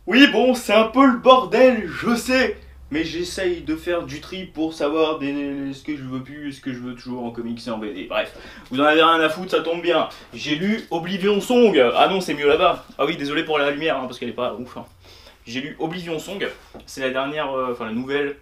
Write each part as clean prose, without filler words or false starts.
Oui, bon, c'est un peu le bordel, je sais, mais j'essaye de faire du tri pour savoir ce que je veux plus et ce que je veux toujours en comics et en BD. Bref, vous en avez rien à foutre, ça tombe bien. J'ai lu Oblivion Song. Ah non, c'est mieux là-bas. Ah oui, désolé pour la lumière, hein, parce qu'elle est pas ouf. Hein. J'ai lu Oblivion Song, c'est la dernière, enfin la nouvelle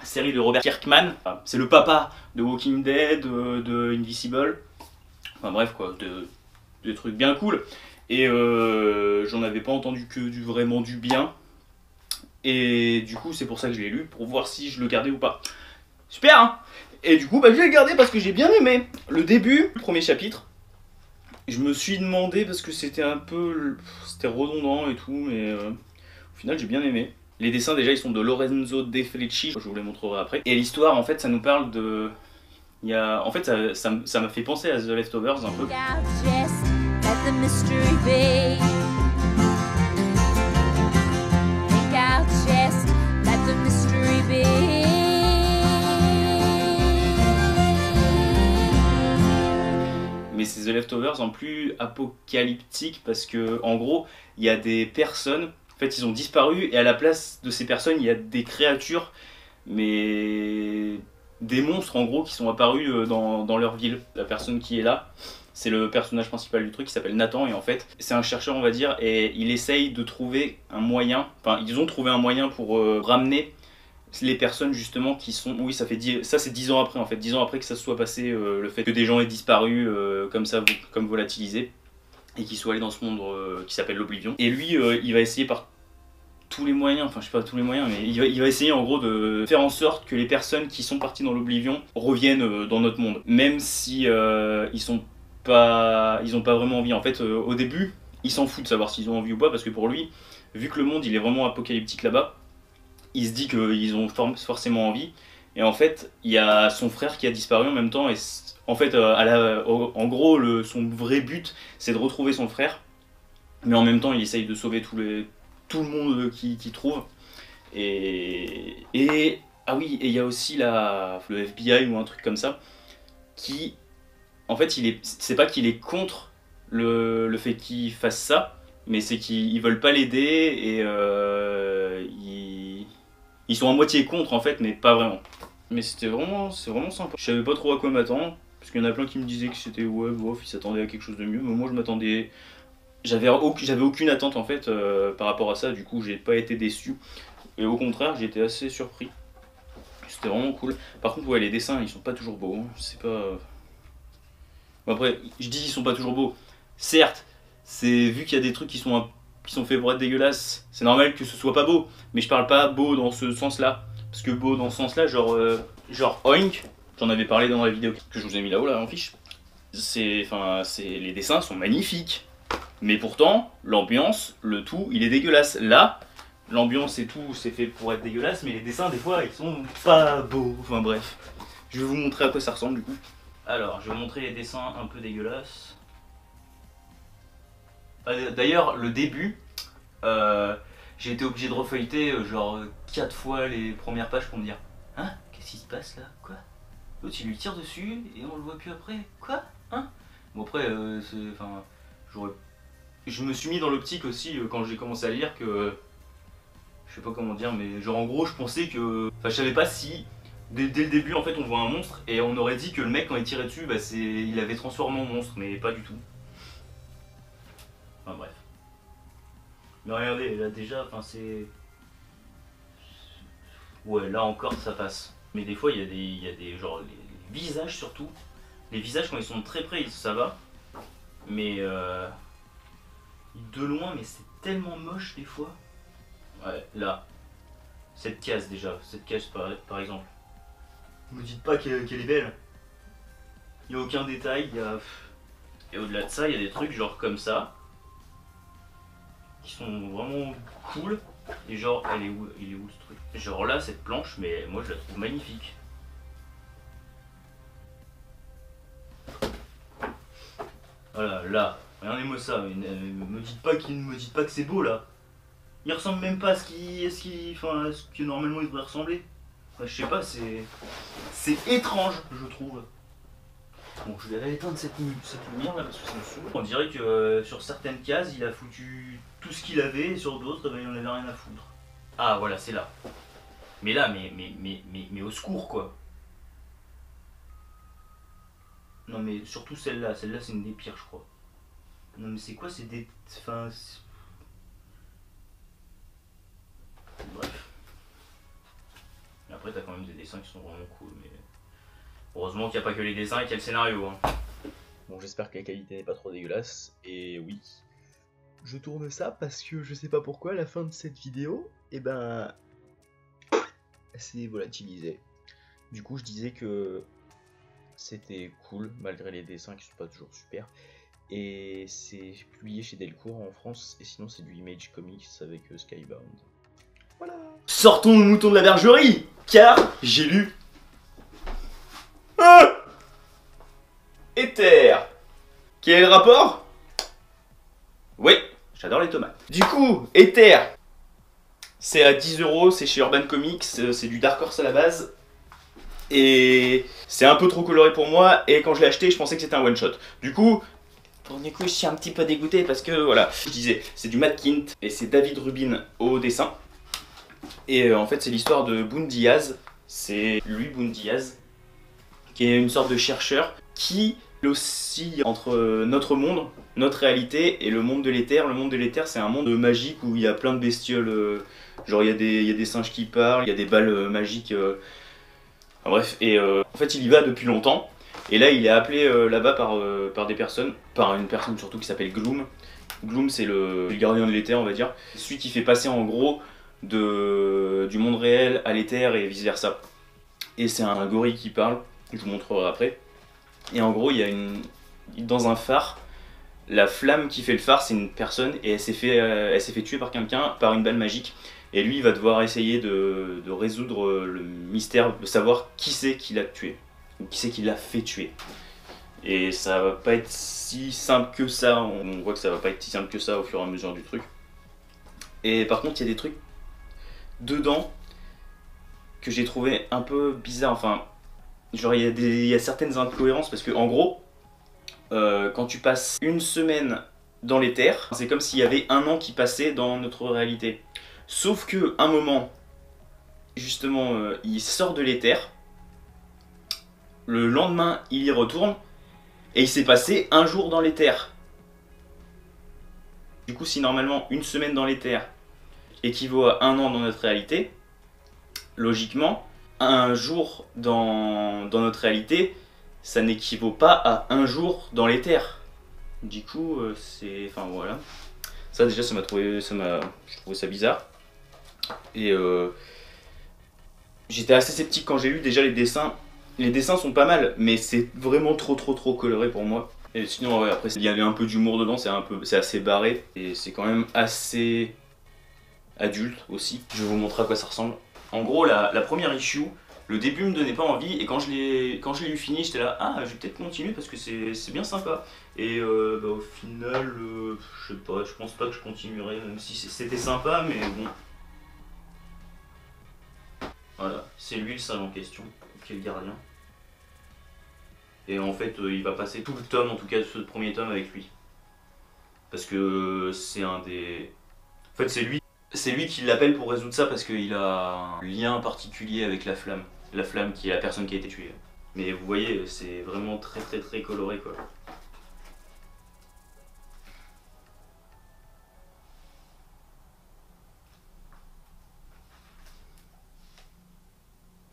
série de Robert Kirkman. Enfin, c'est le papa de Walking Dead, de Invisible. Enfin bref, quoi, des trucs bien cool. Et j'en avais pas entendu que vraiment du bien. Et du coup, c'est pour ça que je l'ai lu, pour voir si je le gardais ou pas. Super, hein. Et du coup, bah, je vais le garder parce que j'ai bien aimé. Le début, le premier chapitre, je me suis demandé parce que c'était un peu... C'était redondant et tout, mais au final, j'ai bien aimé. Les dessins, déjà, ils sont de Lorenzo De Felici, je vous les montrerai après. Et l'histoire, en fait, ça nous parle de... En fait, ça m'a fait penser à The Leftovers un peu. Mais c'est The Leftovers en plus apocalyptique parce que en gros il y a des personnes, en fait ils ont disparu et à la place de ces personnes il y a des créatures, mais des monstres en gros qui sont apparus dans leur ville. La personne qui est là, c'est le personnage principal du truc qui s'appelle Nathan et en fait c'est un chercheur on va dire et il essaye de trouver un moyen, enfin ils ont trouvé un moyen pour ramener les personnes justement qui sont... Oui, ça fait ça c'est 10 ans après en fait, 10 ans après que ça se soit passé, le fait que des gens aient disparu comme ça, comme volatilisés, et qu'ils soient allés dans ce monde qui s'appelle l'Oblivion. Et lui, il va essayer par tous les moyens, enfin je sais pas tous les moyens, mais il va essayer en gros de faire en sorte que les personnes qui sont parties dans l'Oblivion reviennent dans notre monde. Même si ils ont pas vraiment envie. En fait, au début, il s'en fout de savoir s'ils ont envie ou pas, parce que pour lui, vu que le monde il est vraiment apocalyptique là-bas, il se dit qu'ils ont forcément envie. Et en fait, il y a son frère qui a disparu en même temps. Et en fait, en gros, son vrai but, c'est de retrouver son frère. Mais en même temps, il essaye de sauver tout le monde qu'il trouve. Ah oui, et il y a aussi le FBI ou un truc comme ça, qui, en fait, c'est pas qu'il est contre le fait qu'il fasse ça, mais c'est qu'ils veulent pas l'aider et ils sont à moitié contre en fait, mais pas vraiment. Mais c'est vraiment sympa. Je savais pas trop à quoi m'attendre, parce qu'il y en a plein qui me disaient que c'était ouais, bof, ils s'attendaient à quelque chose de mieux, mais moi je m'attendais... J'avais aucune attente en fait par rapport à ça, du coup j'ai pas été déçu. Et au contraire, j'ai été assez surpris. C'était vraiment cool. Par contre, ouais, les dessins, ils sont pas toujours beaux. Hein. C'est pas... Bon, après, je dis ils sont pas toujours beaux. Certes, c'est vu qu'il y a des trucs qui sont faits pour être dégueulasses, c'est normal que ce soit pas beau. Mais je parle pas beau dans ce sens-là. Parce que beau dans ce sens-là, genre Oink, j'en avais parlé dans la vidéo que je vous ai mis là-haut, là, en fiche. Les dessins sont magnifiques. Mais pourtant, l'ambiance, le tout, il est dégueulasse. Là, l'ambiance et tout, c'est fait pour être dégueulasse, mais les dessins, des fois, ils sont pas beaux. Enfin bref. Je vais vous montrer à quoi ça ressemble, du coup. Alors, je vais vous montrer les dessins un peu dégueulasses. D'ailleurs, le début, j'ai été obligé de refeuilleter genre 4 fois les premières pages pour me dire hein, qu'est-ce qui se passe là? Quoi? L'autre il lui tire dessus et on le voit plus après? Quoi? Hein? Bon après, je me suis mis dans l'optique aussi quand j'ai commencé à lire que... Je sais pas comment dire, mais genre en gros je pensais que... Enfin je savais pas si... Dès le début en fait on voit un monstre et on aurait dit que le mec quand il tirait dessus, bah, il avait transformé en monstre, mais pas du tout. Enfin bref. Mais regardez, là déjà, enfin c'est... Ouais, là encore ça passe. Mais des fois il y a des genre les visages surtout. Les visages quand ils sont très près ça va. Mais de loin, mais c'est tellement moche des fois. Ouais, là. Cette case déjà, cette case par exemple. Ne me dites pas qu'elle est belle. Il n'y a aucun détail, Et au-delà de ça, il y a des trucs genre comme ça. Qui sont vraiment cool. Et genre, il est où ce truc? Genre là, cette planche, mais moi je la trouve magnifique. Voilà, là, regardez-moi ça. Me dites pas que c'est beau là. Il ressemble même pas à ce que normalement il devrait ressembler. Enfin, je sais pas, c'est étrange, je trouve. Bon, je vais rééteindre cette lumière là parce que ça me saoule. On dirait que sur certaines cases, il a foutu tout ce qu'il avait, et sur d'autres, ben, il en avait rien à foutre. Ah voilà, c'est là. Mais là, mais au secours quoi. Non mais surtout celle-là c'est une des pires je crois. Non mais c'est quoi, c'est des... Enfin... Bref. Après t'as quand même des dessins qui sont vraiment cool, mais... Heureusement qu'il n'y a pas que les dessins et qu'il y a le scénario. Hein. Bon, j'espère que la qualité n'est pas trop dégueulasse, et oui, je tourne ça parce que je sais pas pourquoi, à la fin de cette vidéo, et ben, c'est volatilisé. Du coup, je disais que c'était cool, malgré les dessins qui sont pas toujours super, et c'est publié chez Delcourt en France, et sinon c'est du Image Comics avec Skybound. Voilà. Sortons le mouton de la bergerie, car j'ai lu... Ether. Quel est le rapport? Oui, j'adore les tomates. Du coup, Ether, c'est à 10 €, c'est chez Urban Comics, c'est du Dark Horse à la base. Et c'est un peu trop coloré pour moi, et quand je l'ai acheté, je pensais que c'était un one shot. Du coup, je suis un petit peu dégoûté parce que voilà, je disais, c'est du Matt Kindt et c'est David Rubin au dessin. Et en fait, c'est l'histoire de Boone Diaz. C'est lui, Boone Diaz, qui est une sorte de chercheur qui oscille entre notre monde, notre réalité et le monde de l'éther. Le monde de l'éther, c'est un monde magique où il y a plein de bestioles. Genre, il y a des singes qui parlent, il y a des balles magiques. Enfin, bref, et en fait, il y va depuis longtemps. Et là, il est appelé là-bas par des personnes, par une personne surtout qui s'appelle Gloom. Gloom, c'est le gardien de l'éther, on va dire. C'est celui qui fait passer en gros du monde réel à l'éther et vice versa. Et c'est un gorille qui parle, je vous montrerai après. Et en gros, il y a dans un phare, la flamme qui fait le phare, c'est une personne et elle s'est fait tuer par quelqu'un, par une balle magique. Et lui, il va devoir essayer de résoudre le mystère, de savoir qui c'est qui l'a tué, ou qui c'est qui l'a fait tuer. Et ça va pas être si simple que ça, on voit que ça va pas être si simple que ça au fur et à mesure du truc. Et par contre, il y a des trucs dedans que j'ai trouvé un peu bizarres, enfin, genre il y a certaines incohérences parce que en gros, quand tu passes une semaine dans l'éther, c'est comme s'il y avait un an qui passait dans notre réalité. Sauf que un moment, justement, il sort de l'éther, le lendemain il y retourne, et il s'est passé un jour dans l'éther. Du coup, si normalement une semaine dans l'éther équivaut à un an dans notre réalité, logiquement, un jour dans notre réalité, ça n'équivaut pas à un jour dans l'éther. Du coup, c'est... Enfin voilà. Ça déjà, je trouvais ça bizarre. Et j'étais assez sceptique quand j'ai lu déjà les dessins. Les dessins sont pas mal, mais c'est vraiment trop coloré pour moi. Et sinon, ouais, après, il y avait un peu d'humour dedans, c'est assez barré. Et c'est quand même assez adulte aussi. Je vais vous montrer à quoi ça ressemble. En gros, la première issue, le début me donnait pas envie, et quand je l'ai eu fini, j'étais là, ah, je vais peut-être continuer parce que c'est bien sympa. Et bah, au final, je sais pas, je pense pas que je continuerai, même si c'était sympa, mais bon. Voilà, c'est lui le sage en question, qui est le gardien. Et en fait, il va passer tout le tome, en tout cas ce premier tome, avec lui. Parce que c'est un des... En fait, c'est lui qui l'appelle pour résoudre ça parce qu'il a un lien particulier avec la flamme. La flamme qui est la personne qui a été tuée. Mais vous voyez, c'est vraiment très coloré quoi.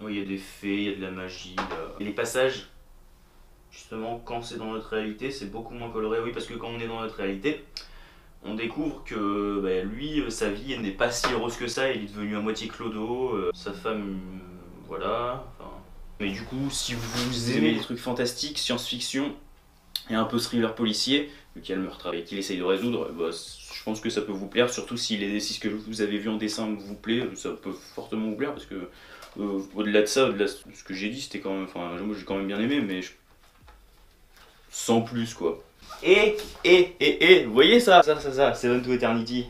Oui, il y a des fées, il y a de la magie. Et les passages, justement, quand c'est dans notre réalité, c'est beaucoup moins coloré. Oui, parce que quand on est dans notre réalité, on découvre que bah, lui, sa vie n'est pas si heureuse que ça, il est devenu à moitié clodo, sa femme, voilà. Enfin... Mais du coup, si vous aimez les trucs fantastiques, science-fiction, et un peu thriller policier, vu qu'il y a le meurtre et qu'il essaye de résoudre, bah, je pense que ça peut vous plaire, surtout si ce que vous avez vu en dessin vous plaît, ça peut fortement vous plaire, parce que au-delà de ça, au-delà de ce que j'ai dit, c'était quand même, enfin, moi j'ai quand même bien aimé, mais sans plus quoi. Et, vous voyez ça, Seven to Eternity.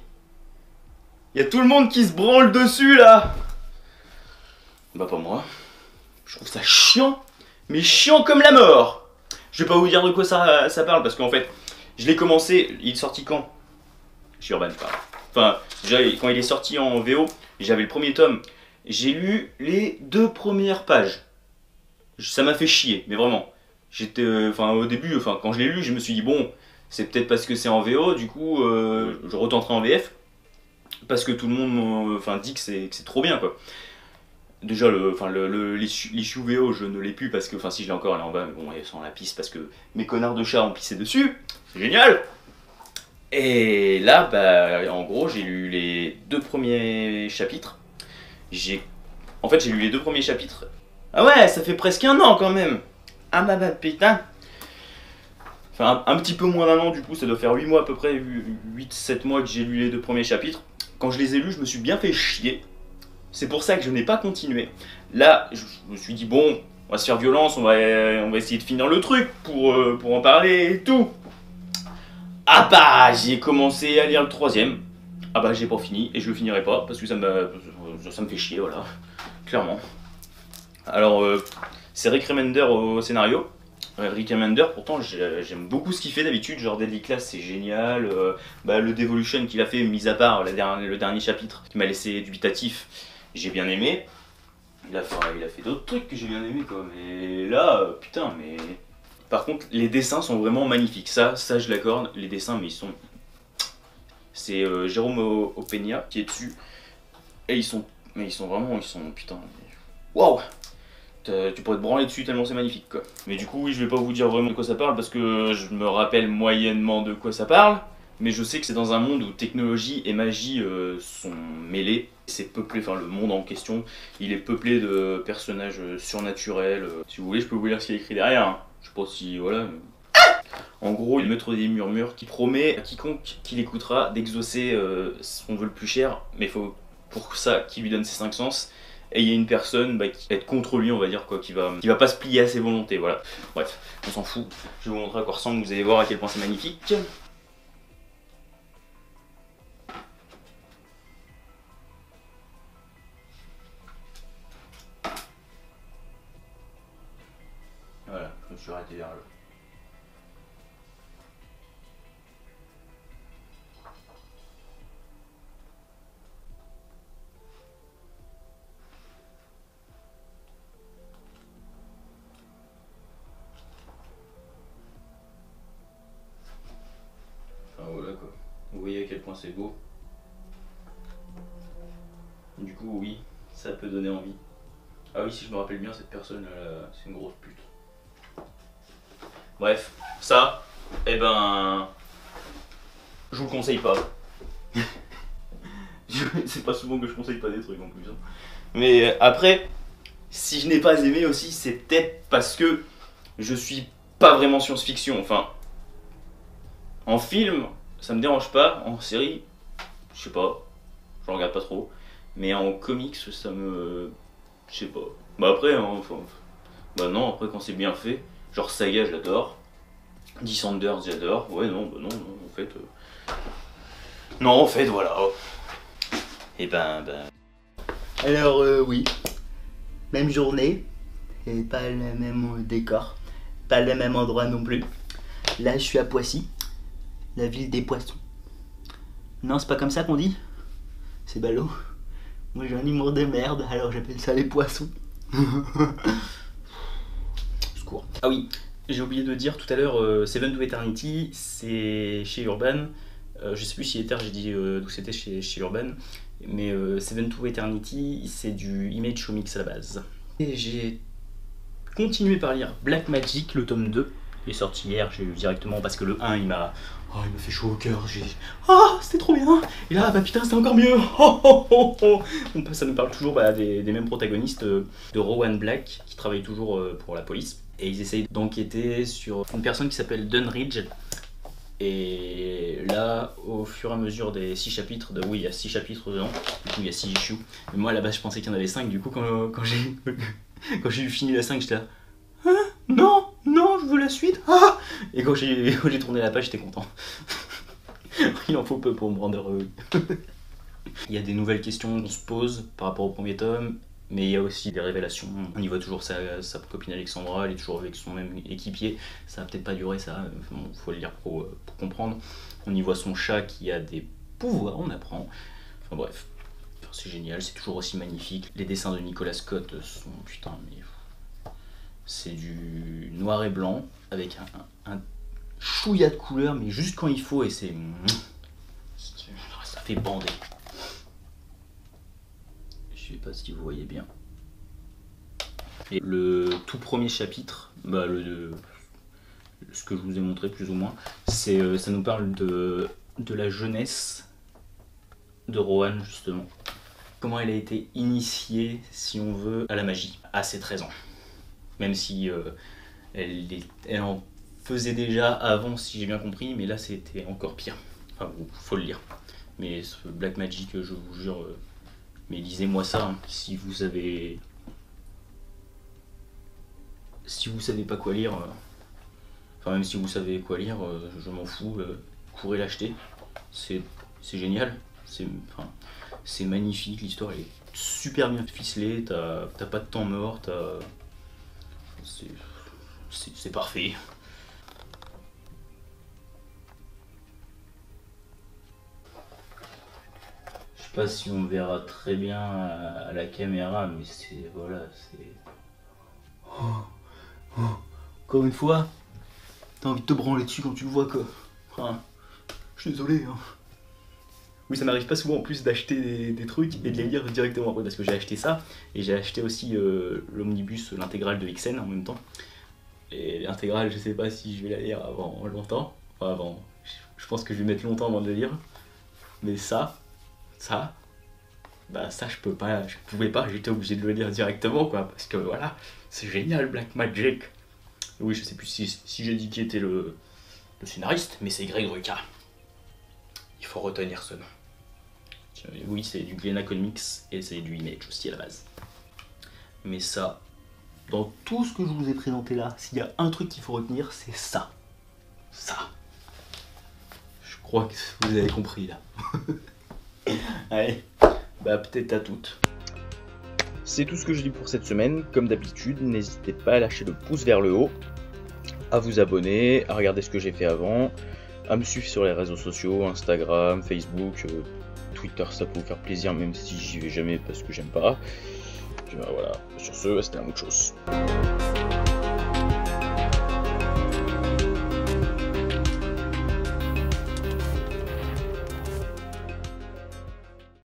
Il y a tout le monde qui se branle dessus là. Bah pas moi. Je trouve ça chiant, mais chiant comme la mort. Je vais pas vous dire de quoi ça parle, parce qu'en fait, je l'ai commencé, il est sorti quand? Chez Urban, je parle. Enfin, déjà, quand il est sorti en VO, j'avais le premier tome. J'ai lu les 2 premières pages. Ça m'a fait chier, mais vraiment. J'étais, au début, quand je l'ai lu, je me suis dit bon, c'est peut-être parce que c'est en VO, du coup, je retenterai en VF parce que tout le monde, dit que c'est trop bien quoi. Déjà, l'issue VO, je ne l'ai plus parce que, si je l'ai encore, elle est en bas, mais bon, elle est en la pisse parce que mes connards de chats ont pissé dessus. C'est génial! Et là, en gros, j'ai lu les 2 premiers chapitres. En fait, j'ai lu les 2 premiers chapitres. Ah ouais, ça fait presque un an quand même! Ah bah putain! Enfin, un petit peu moins d'un an du coup, ça doit faire 8 mois à peu près, 8-7 mois que j'ai lu les 2 premiers chapitres. Quand je les ai lus, je me suis bien fait chier. C'est pour ça que je n'ai pas continué. Là, je me suis dit, bon, on va se faire violence, on va essayer de finir le truc pour en parler et tout. Ah bah, j'ai commencé à lire le 3e. Ah bah, j'ai pas fini et je le finirai pas parce que ça me fait chier, voilà. Clairement. Alors, c'est Rick Remender au scénario. Rick Remender, pourtant j'aime beaucoup ce qu'il fait d'habitude, genre Deadly Class c'est génial, le Devolution qu'il a fait, mis à part le dernier chapitre qui m'a laissé dubitatif, j'ai bien aimé. Il a fait d'autres trucs que j'ai bien aimé quoi, mais là, putain, mais... Par contre, les dessins sont vraiment magnifiques, ça je l'accorde, les dessins, mais ils sont... C'est Jérôme Opeña qui est dessus, et ils sont vraiment, putain, waouh! Tu pourrais te branler dessus tellement c'est magnifique quoi. Mais du coup oui, je vais pas vous dire vraiment de quoi ça parle parce que je me rappelle moyennement de quoi ça parle. Mais je sais que c'est dans un monde où technologie et magie sont mêlées. C'est peuplé, le monde en question, il est peuplé de personnages surnaturels. Si vous voulez, je peux vous lire ce qu'il y a écrit derrière. Hein. Je sais pas si, voilà. En gros, il est le maître des murmures qui promet à quiconque qui l'écoutera d'exaucer son vœu le plus cher. Mais il faut pour ça qu'il lui donne ses 5 sens. Et il y a une personne qui va être contre lui, on va dire, quoi, qui va pas se plier à ses volontés, voilà. Bref, on s'en fout. Je vais vous montrer à quoi ressemble, vous allez voir à quel point c'est magnifique. Voilà, je me suis arrêté vers là. Voilà quoi. Vous voyez à quel point c'est beau. Du coup, oui, ça peut donner envie. Ah oui, si je me rappelle bien, cette personne, c'est une grosse pute. Bref, ça, je vous le conseille pas. C'est pas souvent que je conseille pas des trucs en plus. Hein. Mais après, si je n'ai pas aimé aussi, c'est peut-être parce que je suis pas vraiment science-fiction. Enfin, en film, ça me dérange pas. En série, je sais pas, je regarde pas trop. Mais en comics, ça me... Je sais pas. Après, hein, non, après quand c'est bien fait, genre Saga, j'adore. Descenders, j'adore. Ouais, non, en fait... Non, en fait, voilà. Et Alors oui, même journée, et pas le même décor, pas le même endroit non plus. Là je suis à Poissy, la ville des poissons. Non, c'est pas comme ça qu'on dit. C'est ballot. Moi j'ai un humour de merde, alors j'appelle ça les poissons. Secours. Ah oui, j'ai oublié de dire tout à l'heure, Seven to Eternity, c'est chez Urban. Je sais plus si Ether, j'ai dit d'où c'était chez Urban. Mais Seven to Eternity, c'est du Image Comics à la base. Et j'ai continué par lire Black Magic, le tome 2. Il est sorti hier, j'ai lu directement parce que le 1 il m'a fait chaud au cœur. J'ai dit c'était trop bien. Et là putain c'était encore mieux. Ça nous parle toujours des mêmes protagonistes de Rowan Black qui travaille toujours pour la police. Et ils essayent d'enquêter sur une personne qui s'appelle Dunridge. Et là, au fur et à mesure des 6 chapitres, oui, il y a 6 chapitres dedans, du coup il y a 6 issues. Mais moi à la base je pensais qu'il y en avait 5, du coup quand j'ai fini la 5, j'étais là, non, je veux la suite, Et quand j'ai tourné la page, j'étais content. Il en faut peu pour me rendre heureux. Il y a des nouvelles questions qu'on se pose par rapport au premier tome, mais il y a aussi des révélations. On y voit toujours sa copine Alexandra, elle est toujours avec son même équipier. Ça va peut-être pas durer ça, faut le lire pour comprendre. On y voit son chat qui a des pouvoir, on apprend. Enfin bref, c'est génial, c'est toujours aussi magnifique. Les dessins de Nicolas Scott sont, putain, mais c'est du noir et blanc avec un chouïa de couleur, mais juste quand il faut, et ça fait bander. Je sais pas si vous voyez bien. Et le tout premier chapitre, bah ce que je vous ai montré plus ou moins, c'est ça nous parle de la jeunesse de Rohan justement. Comment elle a été initiée, si on veut, à la magie, à ses 13 ans. Même si elle en faisait déjà avant, si j'ai bien compris, mais là c'était encore pire. Enfin, faut le lire. Mais ce Black Magic, je vous jure, mais lisez-moi ça, hein, si vous savez pas quoi lire, enfin même si vous savez quoi lire, je m'en fous, courez l'acheter. C'est génial, c'est magnifique, l'histoire est super bien ficelée, t'as pas de temps mort, c'est parfait. Je sais pas si on verra très bien à la caméra, mais c'est voilà, c'est... Encore une fois, t'as envie de te branler dessus quand tu le vois quoi. Enfin, je suis désolé. Hein. Oui, ça m'arrive pas souvent en plus d'acheter des trucs et de les lire directement après, parce que j'ai acheté ça et j'ai acheté aussi l'omnibus, l'intégrale de Vixen en même temps. Et l'intégrale, je sais pas si je vais la lire avant longtemps. Enfin avant, je pense que je vais mettre longtemps avant de la lire. Mais ça, je pouvais pas, j'étais obligé de le lire directement quoi, parce que voilà, c'est génial Black Magic. Oui, je sais plus si j'ai dit qui était le scénariste, mais c'est Greg Rucka. Il faut retenir ce nom. Oui, c'est du Glénat Comics et c'est du Image aussi à la base. Mais ça, dans tout ce que je vous ai présenté là, s'il y a un truc qu'il faut retenir, c'est ça. Ça. Je crois que vous avez compris là. Allez, bah peut-être à toutes. C'est tout ce que je dis pour cette semaine. Comme d'habitude, n'hésitez pas à lâcher le pouce vers le haut, à vous abonner, à regarder ce que j'ai fait avant, à me suivre sur les réseaux sociaux, Instagram, Facebook, Twitter, ça peut vous faire plaisir même si j'y vais jamais parce que j'aime pas. Puis bah, voilà, sur ce, c'était la bonne chose.